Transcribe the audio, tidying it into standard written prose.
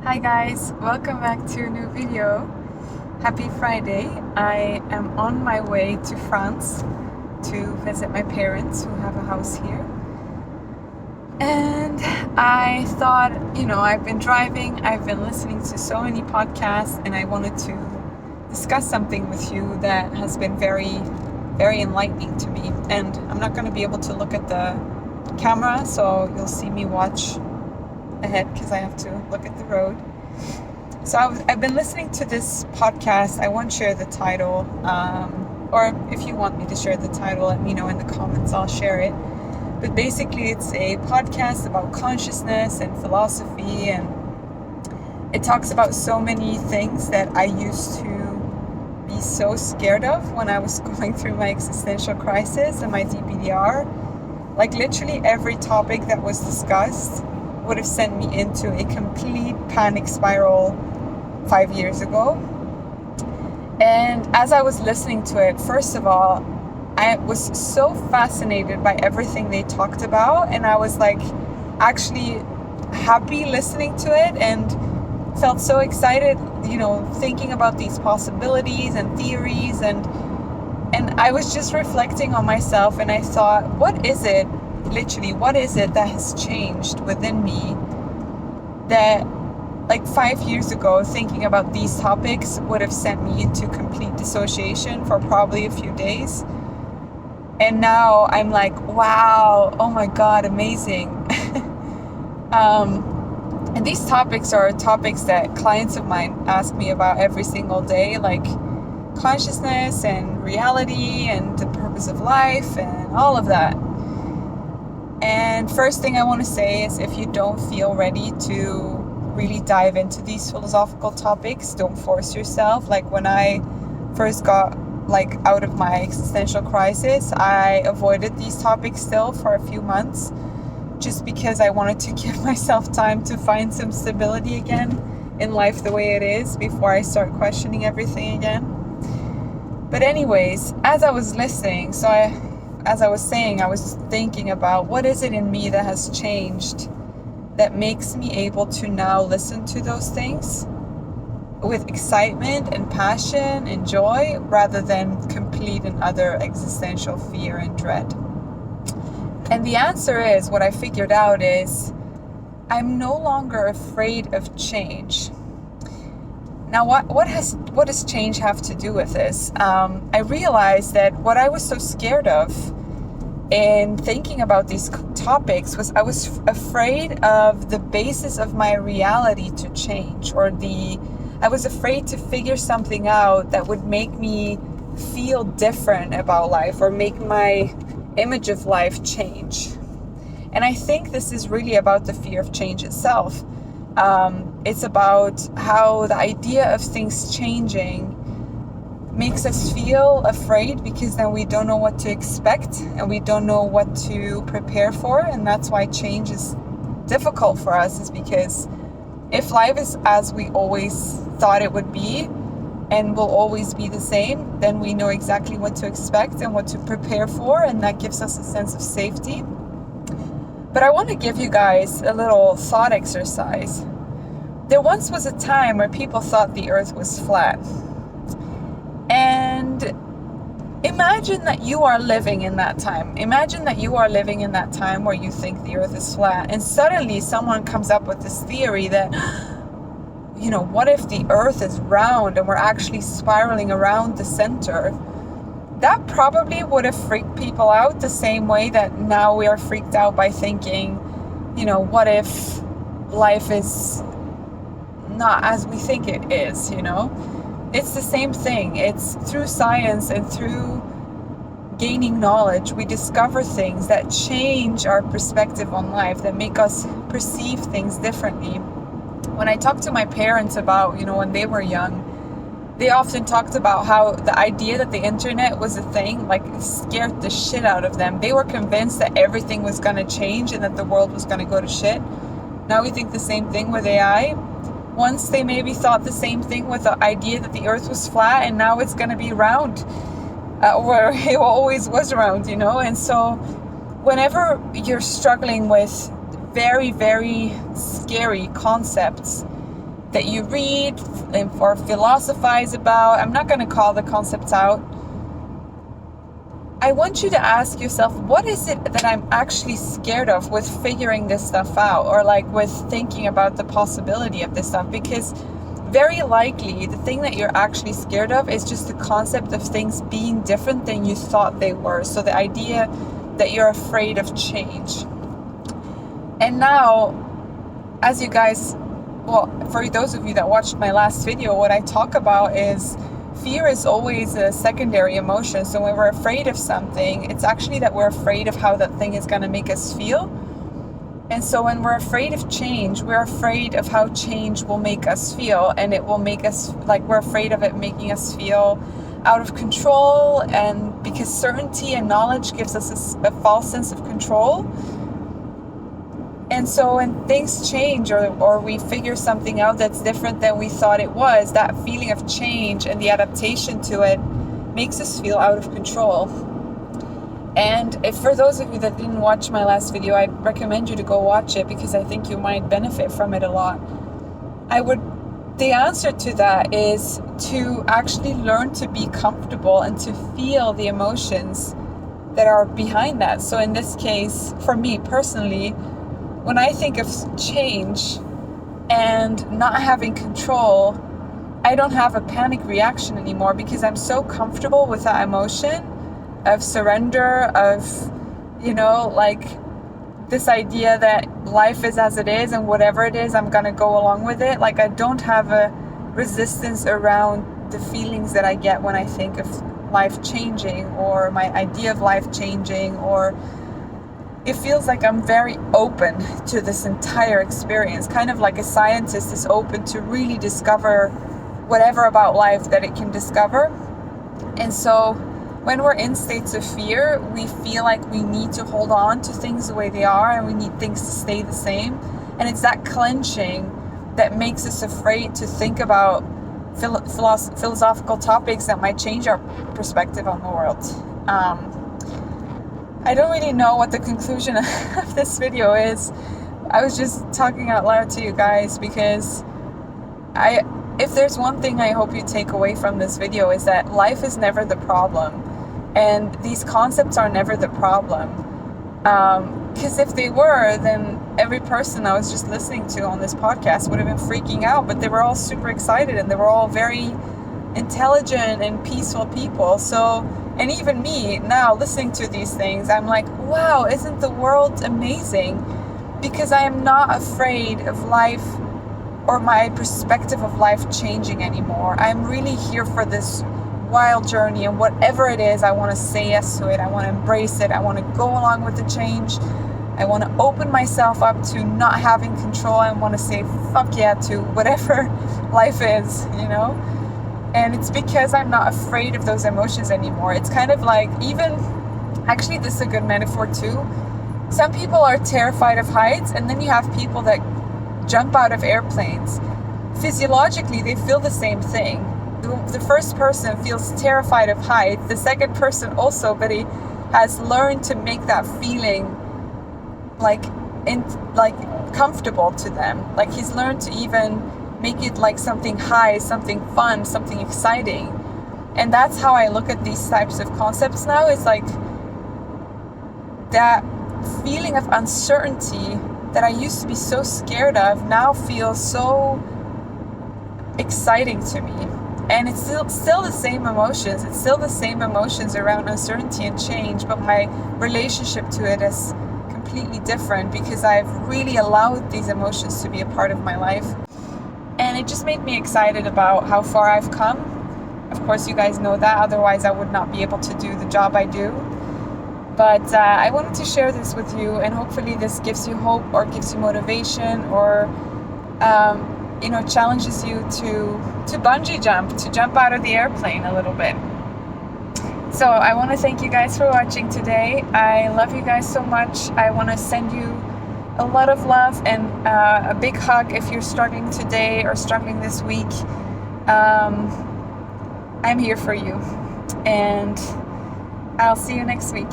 Hi guys, welcome back to a new video. Happy Friday. I am on my way to France to visit my parents who have a house here. And I thought, I've been driving, I've been listening to so many podcasts, and I wanted to discuss something with you that has been very, very enlightening to me. And I'm not going to be able to look at the camera, so you'll see me watch ahead because I have to look at the road. So I've been listening to this podcast. I won't share the title, or if you want me to share the title, let me know in the comments, I'll share it. But basically it's a podcast about consciousness and philosophy, and it talks about so many things that I used to be so scared of when I was going through my existential crisis and my DPDR. Like literally every topic that was discussed would have sent me into a complete panic spiral 5 years ago. And as I was listening to it, first of all, I was so fascinated by everything they talked about, and I was like actually happy listening to it and felt so excited, thinking about these possibilities and theories, and I was just reflecting on myself, and I thought, what is it that has changed within me that like 5 years ago thinking about these topics would have sent me into complete dissociation for probably a few days, and now I'm like, wow, oh my god, amazing. And these topics are topics that clients of mine ask me about every single day, like consciousness and reality and the purpose of life and all of that. And first thing I want to say is, if you don't feel ready to really dive into these philosophical topics, don't force yourself. Like when I first got out of my existential crisis, I avoided these topics still for a few months, just because I wanted to give myself time to find some stability again in life the way it is before I start questioning everything again. But anyways, as I was listening, as I was saying, I was thinking about what is it in me that has changed that makes me able to now listen to those things with excitement and passion and joy, rather than complete and utter existential fear and dread. And the answer is, what I figured out is, I'm no longer afraid of change. Now, what does change have to do with this? I realized that what I was so scared of in thinking about these topics was I was afraid of the basis of my reality to change, I was afraid to figure something out that would make me feel different about life or make my image of life change. And I think this is really about the fear of change itself. It's about how the idea of things changing makes us feel afraid, because then we don't know what to expect and we don't know what to prepare for. And that's why change is difficult for us, is because if life is as we always thought it would be and will always be the same, then we know exactly what to expect and what to prepare for, and that gives us a sense of safety. But I want to give you guys a little thought exercise. There once was a time where people thought the earth was flat. And imagine that you are living in that time. Imagine that you are living in that time where you think the earth is flat, and suddenly someone comes up with this theory that, what if the earth is round and we're actually spiraling around the center? That probably would have freaked people out the same way that now we are freaked out by thinking, what if life is not as we think it is, It's the same thing. It's through science and through gaining knowledge, we discover things that change our perspective on life, that make us perceive things differently. When I talked to my parents about, when they were young, they often talked about how the idea that the internet was a thing, scared the shit out of them. They were convinced that everything was going to change and that the world was going to go to shit. Now we think the same thing with AI. Once they maybe thought the same thing with the idea that the earth was flat, and now it's going to be round, where it always was round, And so whenever you're struggling with very, very scary concepts, that you read or philosophize about. I'm not going to call the concepts out. I want you to ask yourself, what is it that I'm actually scared of with figuring this stuff out, or like with thinking about the possibility of this stuff? Because very likely the thing that you're actually scared of is just the concept of things being different than you thought they were. So the idea that you're afraid of change. And now, as you guys, well, for those of you that watched my last video, what I talk about is fear is always a secondary emotion. So when we're afraid of something, it's actually that we're afraid of how that thing is going to make us feel. And so when we're afraid of change, we're afraid of how change will make us feel. And it will make us, like, we're afraid of it making us feel out of control. And because certainty and knowledge gives us a false sense of control. And so when things change or we figure something out that's different than we thought it was, that feeling of change and the adaptation to it makes us feel out of control. And if for those of you that didn't watch my last video, I'd recommend you to go watch it because I think you might benefit from it a lot. The answer to that is to actually learn to be comfortable and to feel the emotions that are behind that. So in this case, for me personally, when I think of change and not having control, I don't have a panic reaction anymore because I'm so comfortable with that emotion of surrender, of, like this idea that life is as it is and whatever it is, I'm going to go along with it. Like I don't have a resistance around the feelings that I get when I think of life changing or my idea of life changing, or it feels like I'm very open to this entire experience, kind of like a scientist is open to really discover whatever about life that it can discover. And so when we're in states of fear, we feel like we need to hold on to things the way they are and we need things to stay the same. And it's that clenching that makes us afraid to think about philosophical topics that might change our perspective on the world. I don't really know what the conclusion of this video is. I was just talking out loud to you guys because if there's one thing I hope you take away from this video is that life is never the problem. And these concepts are never the problem. Because if they were, then every person I was just listening to on this podcast would have been freaking out. But they were all super excited and they were all very intelligent and peaceful people. So, and even me now listening to these things, I'm like, wow, isn't the world amazing? Because I am not afraid of life or my perspective of life changing anymore. I'm really here for this wild journey, and whatever it is, I want to say yes to it. I want to embrace it. I want to go along with the change. I want to open myself up to not having control. I want to say fuck yeah to whatever life is, And it's because I'm not afraid of those emotions anymore. It's kind of like, actually this is a good metaphor too. Some people are terrified of heights, and then you have people that jump out of airplanes. Physiologically, they feel the same thing. The first person feels terrified of heights. The second person also, but he has learned to make that feeling comfortable to them. Like he's learned to even make it like something high, something fun, something exciting. And that's how I look at these types of concepts now. It's like that feeling of uncertainty that I used to be so scared of now feels so exciting to me. And it's still the same emotions. It's still the same emotions around uncertainty and change, but my relationship to it is completely different because I've really allowed these emotions to be a part of my life. And it just made me excited about how far I've come. Of course, you guys know that. Otherwise, I would not be able to do the job I do. But I wanted to share this with you, and hopefully this gives you hope or gives you motivation or, challenges you to bungee jump, to jump out of the airplane a little bit. So I want to thank you guys for watching today. I love you guys so much. I want to send you a lot of love and a big hug if you're struggling today or struggling this week. I'm here for you, and I'll see you next week.